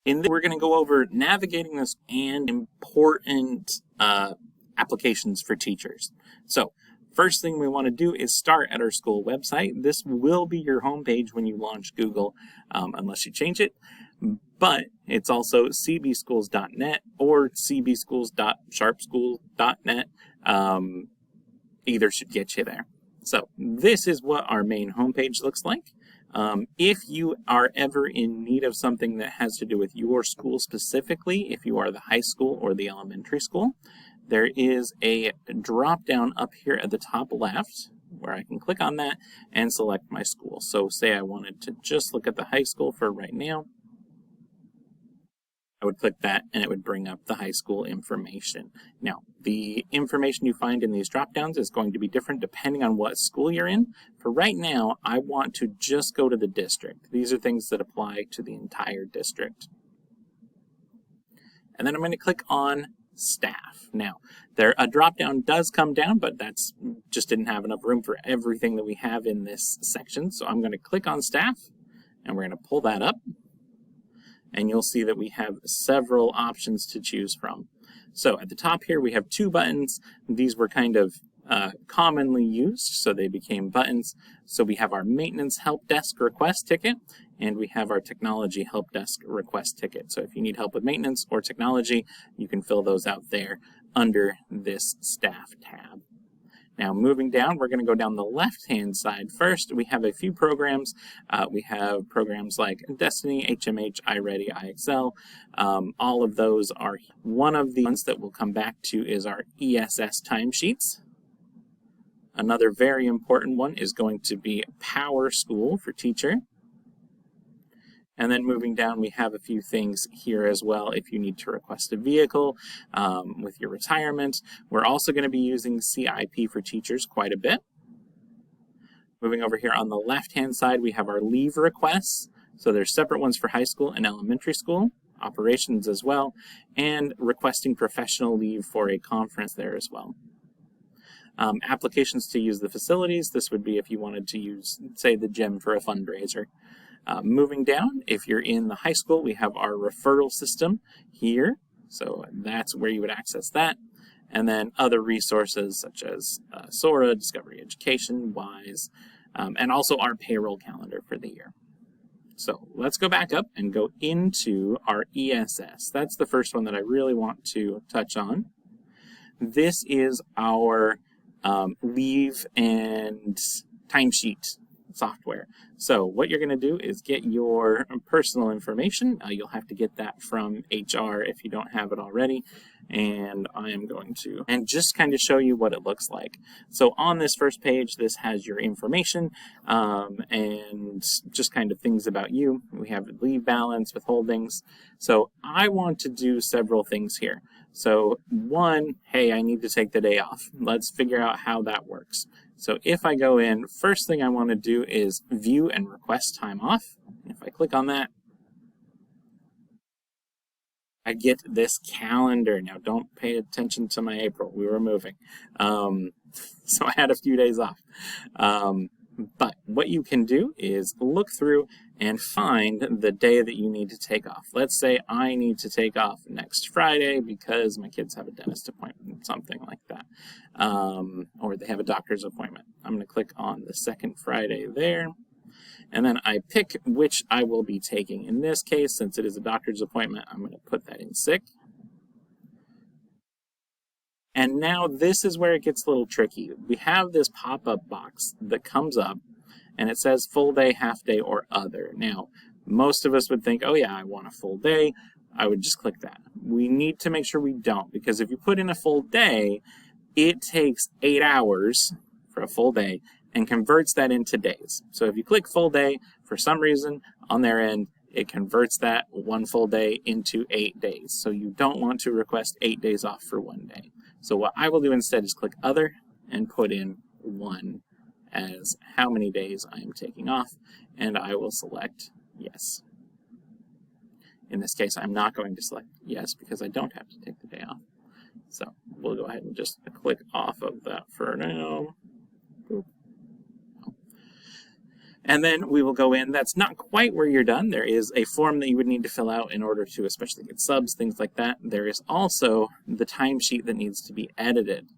In this, we're going to go over navigating this and important applications for teachers. So first thing we want to do is start at our school website. This will be your homepage when you launch Google, unless you change it. But it's also cbschools.net or cbschools.sharpschool.net. Either should get you there. So this is what our main homepage looks like. If you are ever in need of something that has to do with your school specifically, if you are the high school or the elementary school, there is a drop down up here at the top left where I can click on that and select my school. So say I wanted to just look at the high school for right now. I would click that and it would bring up the high school information. Now, the information you find in these drop downs is going to be different depending on what school you're in. For right now, I want to just go to the district. These are things that apply to the entire district. And then I'm going to click on staff. Now, a drop down does come down, but that's just didn't have enough room for everything that we have in this section. So I'm going to click on staff and we're going to pull that up. And you'll see that we have several options to choose from. So at the top here, we have two buttons. These were kind of commonly used, so they became buttons. So we have our maintenance help desk request ticket, and we have our technology help desk request ticket. So if you need help with maintenance or technology, you can fill those out there under this staff tab. Now, moving down, we're going to go down the left-hand side first. We have a few programs. We have programs like Destiny, HMH, iReady, IXL. All of those are one of the ones that we'll come back to is our ESS timesheets. Another very important one is going to be Power School for Teacher. And then moving down, we have a few things here as well. If you need to request a vehicle with your retirement, we're also going to be using CIP for teachers quite a bit. Moving over here on the left-hand side, we have our leave requests. So there's separate ones for high school and elementary school, operations as well, and requesting professional leave for a conference there as well. Applications to use the facilities. This would be if you wanted to use, say, the gym for a fundraiser. Moving down, if you're in the high school, we have our referral system here. So that's where you would access that. And then other resources such as Sora, Discovery Education, WISE, and also our payroll calendar for the year. So let's go back up and go into our ESS. That's the first one that I really want to touch on. This is our leave and timesheet software. So what you're going to do is get your personal information. You'll have to get that from HR if you don't have it already. And I am going to just kind of show you what it looks like. So on this first page, this has your information and just kind of things about you. We have leave balance, withholdings. So I want to do several things here. So one, hey, I need to take the day off. Let's figure out how that works. So if I go in, first thing I want to do is view and request time off. If I click on that, I get this calendar. Now don't pay attention to my April. We were moving. So I had a few days off. But what you can do is look through and find the day that you need to take off. Let's say I need to take off next Friday because my kids have a dentist appointment, something like that. Or they have a doctor's appointment. I'm going to click on the second Friday there. And then I pick which I will be taking. In this case, since it is a doctor's appointment, I'm going to put that in sick. And now this is where it gets a little tricky. We have this pop-up box that comes up and it says full day, half day, or other. Now, most of us would think, oh yeah, I want a full day. I would just click that. We need to make sure we don't, because if you put in a full day, it takes 8 hours for a full day and converts that into days. So if you click full day, for some reason on their end, it converts that one full day into 8 days. So you don't want to request 8 days off for one day. So what I will do instead is click other and put in 1 as how many days I am taking off, and I will select yes. In this case, I'm not going to select yes because I don't have to take the day off. So we'll go ahead and just click off of that for now. And then we will go in. That's not quite where you're done. There is a form that you would need to fill out in order to especially get subs, things like that. There is also the timesheet that needs to be edited.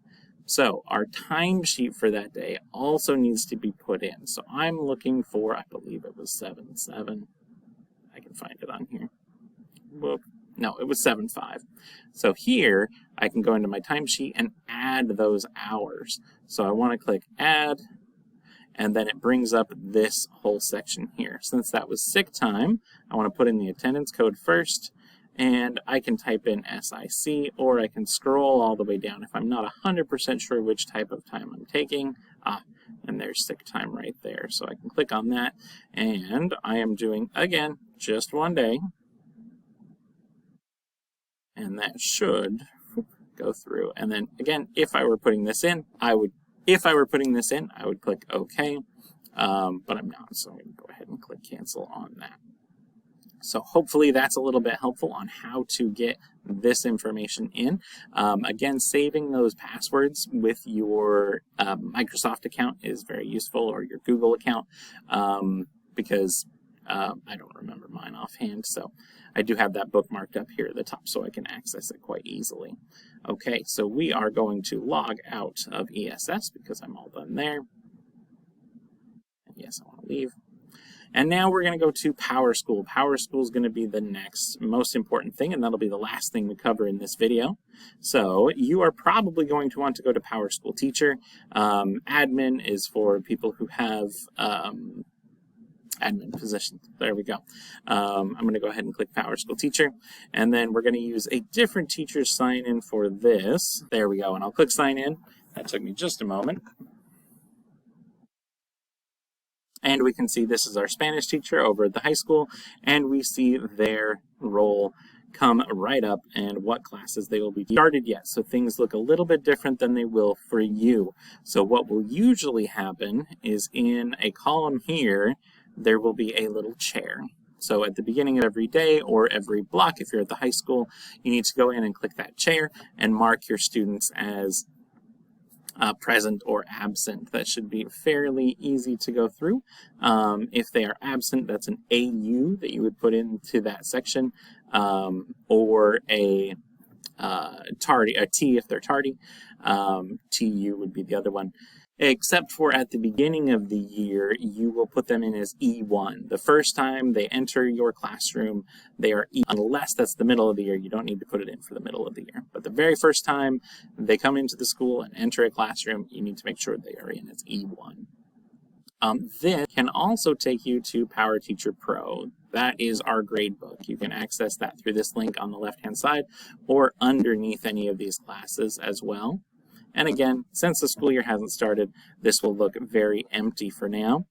So our timesheet for that day also needs to be put in. So I'm looking for, I believe it was 7/7. I can find it on here. Whoop. No, it was 7/5. So here I can go into my timesheet and add those hours. So I want to click add, and then it brings up this whole section here. Since that was sick time, I want to put in the attendance code first, and I can type in SIC, or I can scroll all the way down if I'm not 100% sure which type of time I'm taking. And there's sick time right there. So I can click on that, and I am doing, again, just one day. And that should go through. And then again, if I were putting this in, I would click OK, but I'm not, so I'm going to go ahead and click cancel on that. So hopefully that's a little bit helpful on how to get this information in. Again, saving those passwords with your Microsoft account is very useful, or your Google account, because I don't remember mine offhand, so I do have that bookmarked up here at the top so I can access it quite easily. Okay, so we are going to log out of ESS because I'm all done there. And yes, I want to leave. And now we're going to go to PowerSchool. PowerSchool is going to be the next most important thing, and that'll be the last thing we cover in this video. So you are probably going to want to go to PowerSchool Teacher. Admin is for people who have admin positions. There we go. I'm going to go ahead and click PowerSchool Teacher, and then we're going to use a different teacher sign in for this. There we go, and I'll click sign in. That took me just a moment. And we can see this is our Spanish teacher over at the high school, and we see their role come right up and what classes they will be started yet. So things look a little bit different than they will for you. So what will usually happen is in a column here, there will be a little chair. So at the beginning of every day or every block, if you're at the high school, you need to go in and click that chair and mark your students as present or absent. That should be fairly easy to go through. If they are absent, that's an AU that you would put into that section, or a tardy, a T if they're tardy. TU would be the other one. Except for at the beginning of the year, you will put them in as E1. The first time they enter your classroom, they are E, unless that's the middle of the year. You don't need to put it in for the middle of the year. But the very first time they come into the school and enter a classroom, you need to make sure they are in as E1. This can also take you to Power Teacher Pro. That is our grade book. You can access that through this link on the left-hand side or underneath any of these classes as well. And again, since the school year hasn't started, this will look very empty for now.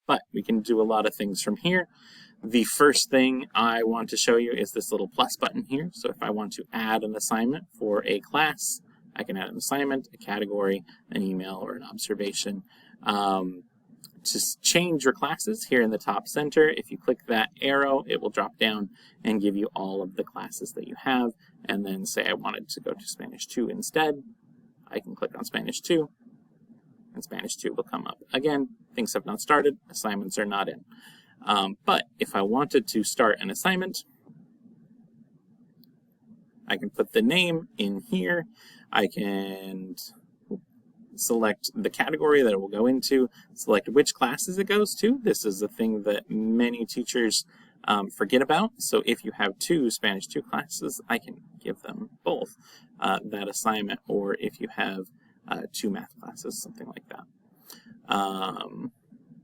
But we can do a lot of things from here. The first thing I want to show you is this little plus button here. So if I want to add an assignment for a class, I can add an assignment, a category, an email, or an observation. To change your classes here in the top center, if you click that arrow, it will drop down and give you all of the classes that you have. And then say I wanted to go to Spanish 2 instead, I can click on Spanish 2, and Spanish 2 will come up. Again, things have not started, assignments are not in. But if I wanted to start an assignment, I can put the name in here. I can select the category that it will go into, select which classes it goes to. This is a thing that many teachers forget about. So if you have 2 Spanish 2 classes, I can give them both that assignment, or if you have 2 math classes, something like that.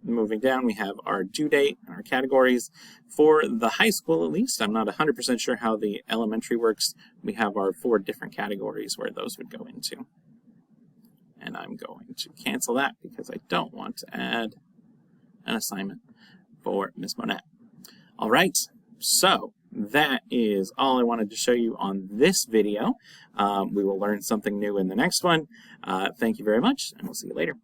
Moving down, we have our due date and our categories. For the high school, at least, I'm not 100% sure how the elementary works. We have our 4 different categories where those would go into. And I'm going to cancel that because I don't want to add an assignment for Ms. Monette. All right, so that is all I wanted to show you on this video. We will learn something new in the next one. Thank you very much, and we'll see you later.